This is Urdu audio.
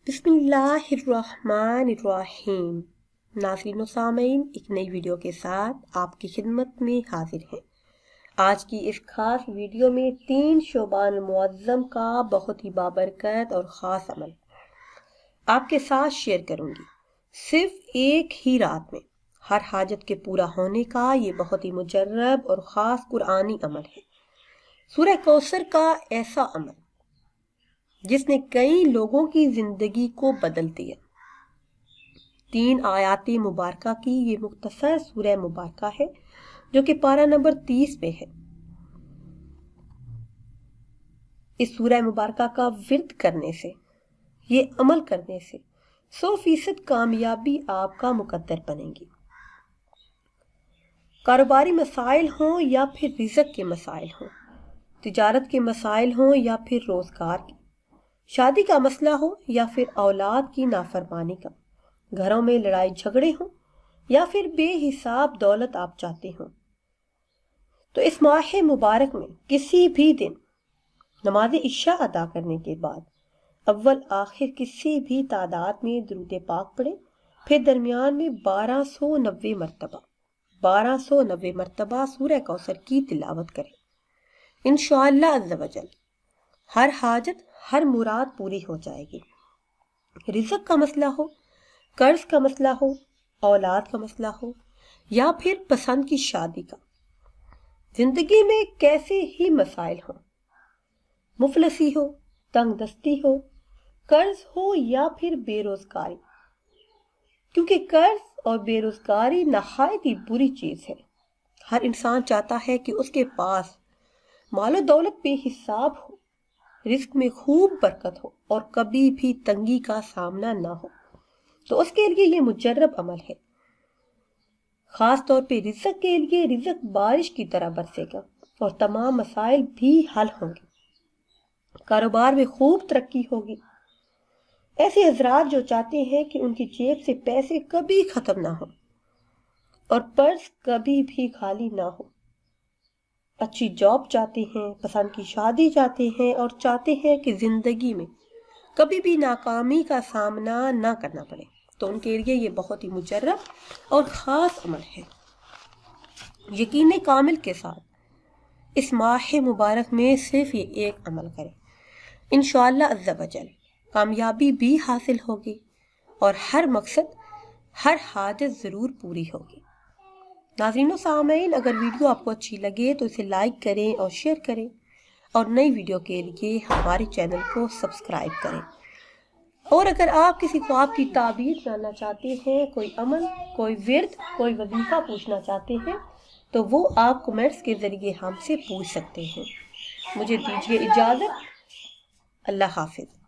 بسم اللہ الرحمن الرحیم۔ ناظرین و سامعین، ایک نئی ویڈیو کے ساتھ آپ کی خدمت میں حاضر ہیں۔ آج کی اس خاص ویڈیو میں 3 شعبان المعظم کا بہت ہی بابرکت اور خاص عمل آپ کے ساتھ شیئر کروں گی۔ صرف ایک ہی رات میں ہر حاجت کے پورا ہونے کا یہ بہت ہی مجرب اور خاص قرآنی عمل ہے۔ سورہ کوثر کا ایسا عمل جس نے کئی لوگوں کی زندگی کو بدل دیا۔ 3 آیات مبارکہ کی یہ مختصر سورہ مبارکہ ہے جو کہ پارہ نمبر 30 پہ ہے۔ اس سورہ مبارکہ کا ورد کرنے سے، یہ عمل کرنے سے 100% کامیابی آپ کا مقدر بنے گی۔ کاروباری مسائل ہوں یا پھر رزق کے مسائل ہوں، تجارت کے مسائل ہوں یا پھر روزگار کی، شادی کا مسئلہ ہو یا پھر اولاد کی نافرمانی کا، گھروں میں لڑائی جھگڑے ہوں یا پھر بے حساب دولت آپ چاہتے ہوں، تو اس ماہ مبارک میں کسی بھی دن نماز عشاء ادا کرنے کے بعد اول آخر کسی بھی تعداد میں درود پاک پڑھیں، پھر درمیان میں 1290 مرتبہ سورہ کوثر کی تلاوت کریں۔ انشاءاللہ عز و جل ہر حاجت، ہر مراد پوری ہو جائے گی۔ رزق کا مسئلہ ہو، قرض کا مسئلہ ہو، اولاد کا مسئلہ ہو یا پھر پسند کی شادی کا، زندگی میں کیسے ہی مسائل ہوں، مفلسی ہو، تنگ دستی ہو، قرض ہو یا پھر بے روزگاری، کیونکہ قرض اور بے روزگاری نہایت ہی بری چیز ہے۔ ہر انسان چاہتا ہے کہ اس کے پاس مال و دولت بے حساب ہو، رزق میں خوب برکت ہو اور کبھی بھی تنگی کا سامنا نہ ہو، تو اس کے لیے یہ مجرب عمل ہے۔ خاص طور پہ رزق کے لیے رزق بارش کی طرح برسے گا اور تمام مسائل بھی حل ہوں گے، کاروبار میں خوب ترقی ہوگی۔ ایسے حضرات جو چاہتے ہیں کہ ان کی جیب سے پیسے کبھی ختم نہ ہو اور پرس کبھی بھی خالی نہ ہو، اچھی جاب چاہتے ہیں، پسند کی شادی چاہتے ہیں اور چاہتے ہیں کہ زندگی میں کبھی بھی ناکامی کا سامنا نہ کرنا پڑے، تو ان کے لیے یہ بہت ہی مجرب اور خاص عمل ہے۔ یقین کامل کے ساتھ اس ماہ مبارک میں صرف یہ ایک عمل کریں، انشاءاللہ عز و جل کامیابی بھی حاصل ہوگی اور ہر مقصد، ہر حاجت ضرور پوری ہوگی۔ ناظرین و سامعین، اگر ویڈیو آپ کو اچھی لگے تو اسے لائک کریں اور شیئر کریں، اور نئی ویڈیو کے لیے ہمارے چینل کو سبسکرائب کریں۔ اور اگر آپ کسی خواب کی تعبیر جاننا چاہتے ہیں، کوئی عمل، کوئی ورد، کوئی وظیفہ پوچھنا چاہتے ہیں، تو وہ آپ کمنٹس کے ذریعے ہم سے پوچھ سکتے ہیں۔ مجھے دیجیے اجازت، اللہ حافظ۔